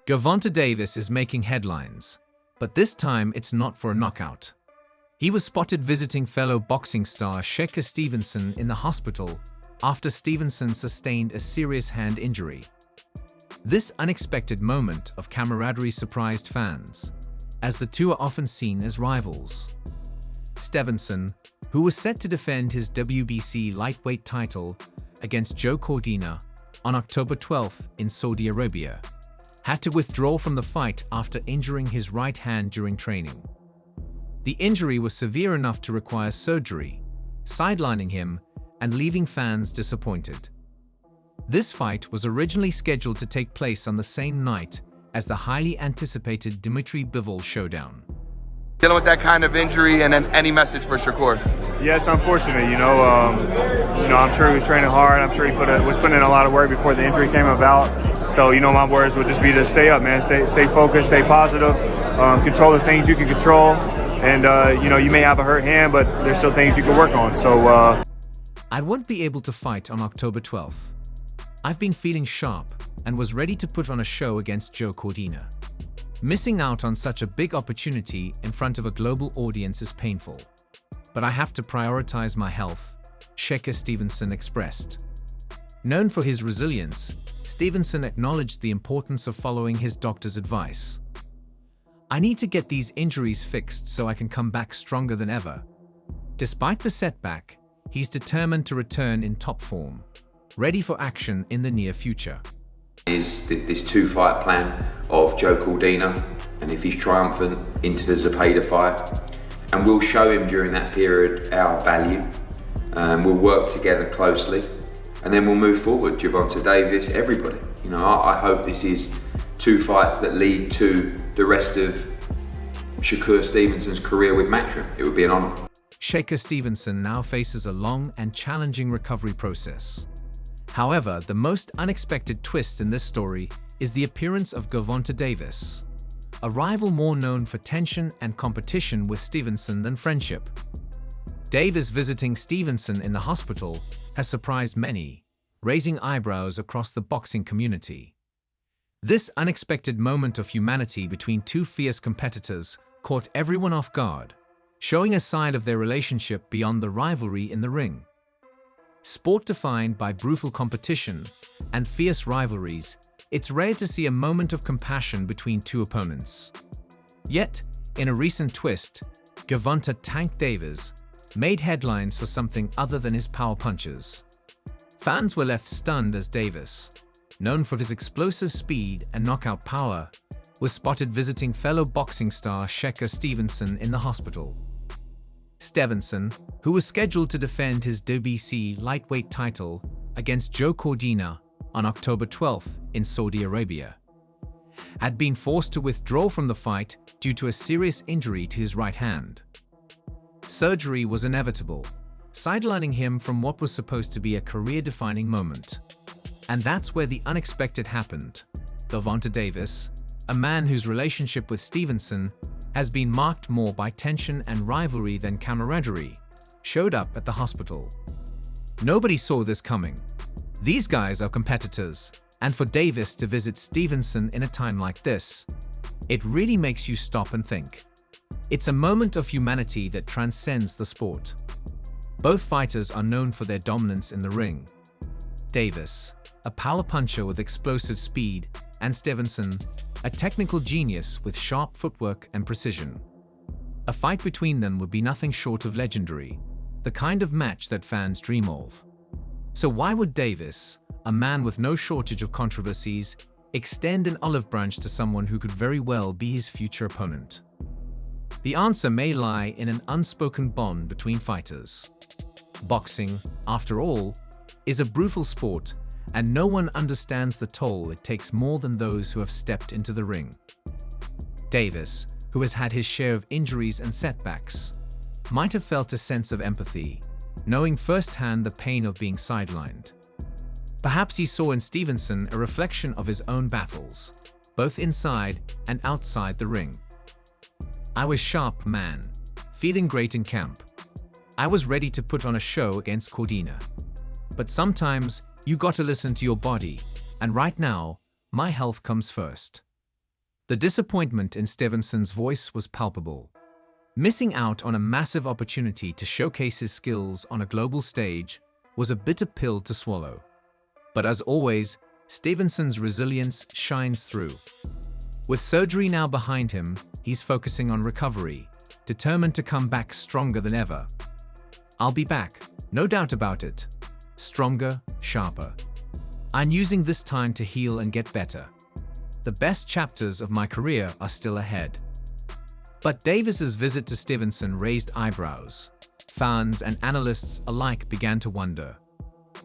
Gervonta Davis is making headlines, but this time it's not for a knockout. He was spotted visiting fellow boxing star Shakur Stevenson in the hospital after Stevenson sustained a serious hand injury. This unexpected moment of camaraderie surprised fans, as the two are often seen as rivals. Stevenson, who was set to defend his WBC lightweight title against Joe Cordina on October 12th in Saudi Arabia, had to withdraw from the fight after injuring his right hand during training. The injury was severe enough to require surgery, sidelining him and leaving fans disappointed. This fight was originally scheduled to take place on the same night as the highly anticipated Dimitri Bivol showdown. Dealing with that kind of injury, and then any message for Shakur? Yeah, it's unfortunate. I'm sure he was training hard. I'm sure he was putting in a lot of work before the injury came about. So, my words would just be to stay up, man. Stay focused, stay positive, control the things you can control. And, you may have a hurt hand, but there's still things you can work on. So, I won't be able to fight on October 12th. I've been feeling sharp and was ready to put on a show against Joe Cordina. Missing out on such a big opportunity in front of a global audience is painful. But I have to prioritize my health, Shakur Stevenson expressed. Known for his resilience, Stevenson acknowledged the importance of following his doctor's advice. I need to get these injuries fixed so I can come back stronger than ever. Despite the setback, he's determined to return in top form, ready for action in the near future. Is this two-fight plan of Joe Cordina, and if he's triumphant, into the Zepeda fight, and we'll show him during that period our value. We'll work together closely, and then we'll move forward. Gervonta Davis, everybody. I hope this is two fights that lead to the rest of Shakur Stevenson's career with Matchroom. It would be an honour. Shakur Stevenson now faces a long and challenging recovery process. However, the most unexpected twist in this story is the appearance of Gervonta Davis, a rival more known for tension and competition with Stevenson than friendship. Davis visiting Stevenson in the hospital has surprised many, raising eyebrows across the boxing community. This unexpected moment of humanity between two fierce competitors caught everyone off guard, showing a side of their relationship beyond the rivalry in the ring. Sport defined by brutal competition and fierce rivalries, it's rare to see a moment of compassion between two opponents. Yet, in a recent twist, Gervonta "Tank" Davis made headlines for something other than his power punches. Fans were left stunned as Davis, known for his explosive speed and knockout power, was spotted visiting fellow boxing star Shakur Stevenson in the hospital. Stevenson, who was scheduled to defend his WBC lightweight title against Joe Cordina on October 12th in Saudi Arabia, had been forced to withdraw from the fight due to a serious injury to his right hand. Surgery was inevitable, sidelining him from what was supposed to be a career-defining moment. And that's where the unexpected happened. Gervonta Davis, a man whose relationship with Stevenson has been marked more by tension and rivalry than camaraderie, showed up at the hospital. Nobody saw this coming. These guys are competitors, and for Davis to visit Stevenson in a time like this, it really makes you stop and think. It's a moment of humanity that transcends the sport. Both fighters are known for their dominance in the ring. Davis, a power puncher with explosive speed, and Stevenson, a technical genius with sharp footwork and precision. A fight between them would be nothing short of legendary, the kind of match that fans dream of. So why would Davis, a man with no shortage of controversies, extend an olive branch to someone who could very well be his future opponent? The answer may lie in an unspoken bond between fighters. Boxing, after all, is a brutal sport, and no one understands the toll it takes more than those who have stepped into the ring. Davis, who has had his share of injuries and setbacks, might have felt a sense of empathy, knowing firsthand the pain of being sidelined. Perhaps he saw in Stevenson a reflection of his own battles, both inside and outside the ring. "I was sharp, man. Feeling great in camp. I was ready to put on a show against Cordina. But sometimes, you got to listen to your body, and right now, my health comes first. The disappointment in Stevenson's voice was palpable. Missing out on a massive opportunity to showcase his skills on a global stage was a bitter pill to swallow. But as always, Stevenson's resilience shines through. With surgery now behind him, he's focusing on recovery, determined to come back stronger than ever. I'll be back, no doubt about it. Stronger, sharper. I'm using this time to heal and get better. The best chapters of my career are still ahead. But Davis's visit to Stevenson raised eyebrows. Fans and analysts alike began to wonder.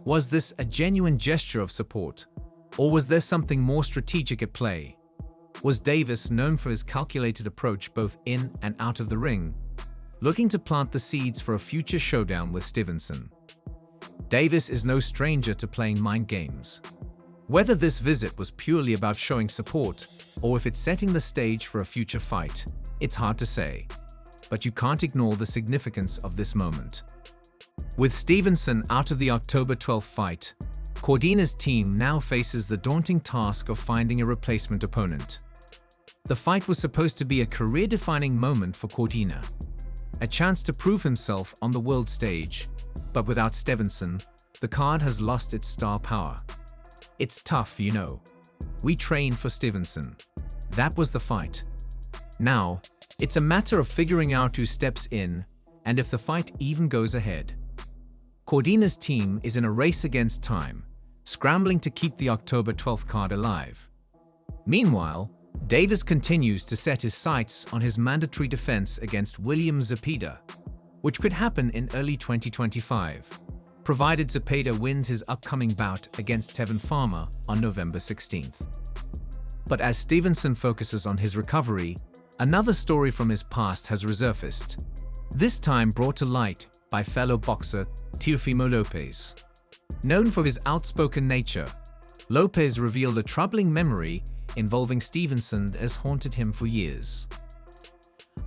Was this a genuine gesture of support, or was there something more strategic at play? Was Davis, known for his calculated approach both in and out of the ring, looking to plant the seeds for a future showdown with Stevenson? Davis is no stranger to playing mind games. Whether this visit was purely about showing support, or if it's setting the stage for a future fight, it's hard to say. But you can't ignore the significance of this moment. With Stevenson out of the October 12th fight, Cordina's team now faces the daunting task of finding a replacement opponent. The fight was supposed to be a career-defining moment for Cordina, a chance to prove himself on the world stage. But without Stevenson, the card has lost its star power. It's tough, you know. We trained for Stevenson. That was the fight. Now, it's a matter of figuring out who steps in and if the fight even goes ahead. Cordina's team is in a race against time, scrambling to keep the October 12th card alive. Meanwhile, Davis continues to set his sights on his mandatory defense against William Zepeda, which could happen in early 2025, provided Zepeda wins his upcoming bout against Tevin Farmer on November 16th. But as Stevenson focuses on his recovery, another story from his past has resurfaced, this time brought to light by fellow boxer Teofimo Lopez. Known for his outspoken nature, Lopez revealed a troubling memory involving Stevenson that has haunted him for years.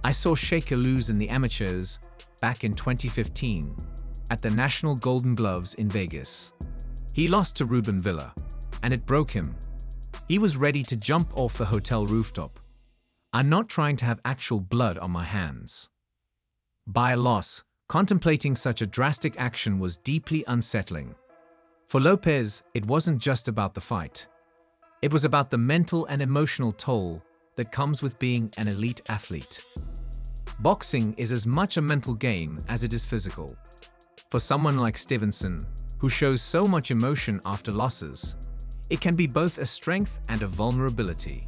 "I saw Shakur lose in the amateurs back in 2015 at the National Golden Gloves in Vegas. He lost to Ruben Villa, and it broke him. He was ready to jump off the hotel rooftop. I'm not trying to have actual blood on my hands." By a loss, contemplating such a drastic action was deeply unsettling. For Lopez, it wasn't just about the fight. It was about the mental and emotional toll that comes with being an elite athlete. Boxing is as much a mental game as it is physical. For someone like Stevenson, who shows so much emotion after losses, it can be both a strength and a vulnerability.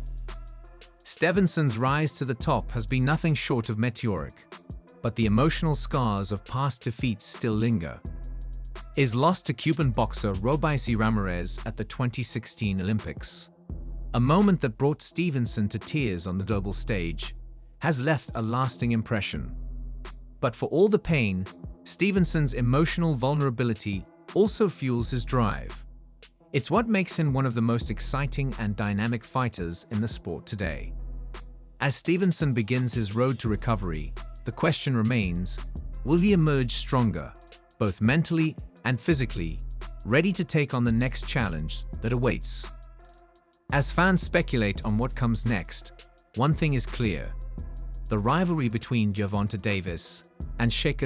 Stevenson's rise to the top has been nothing short of meteoric, but the emotional scars of past defeats still linger. His loss to Cuban boxer Robaisi Ramirez at the 2016 Olympics, a moment that brought Stevenson to tears on the global stage, has left a lasting impression. But for all the pain, Stevenson's emotional vulnerability also fuels his drive. It's what makes him one of the most exciting and dynamic fighters in the sport today. As Stevenson begins his road to recovery, the question remains, will he emerge stronger, both mentally and physically, ready to take on the next challenge that awaits? As fans speculate on what comes next, one thing is clear: the rivalry between Gervonta Davis and Shakur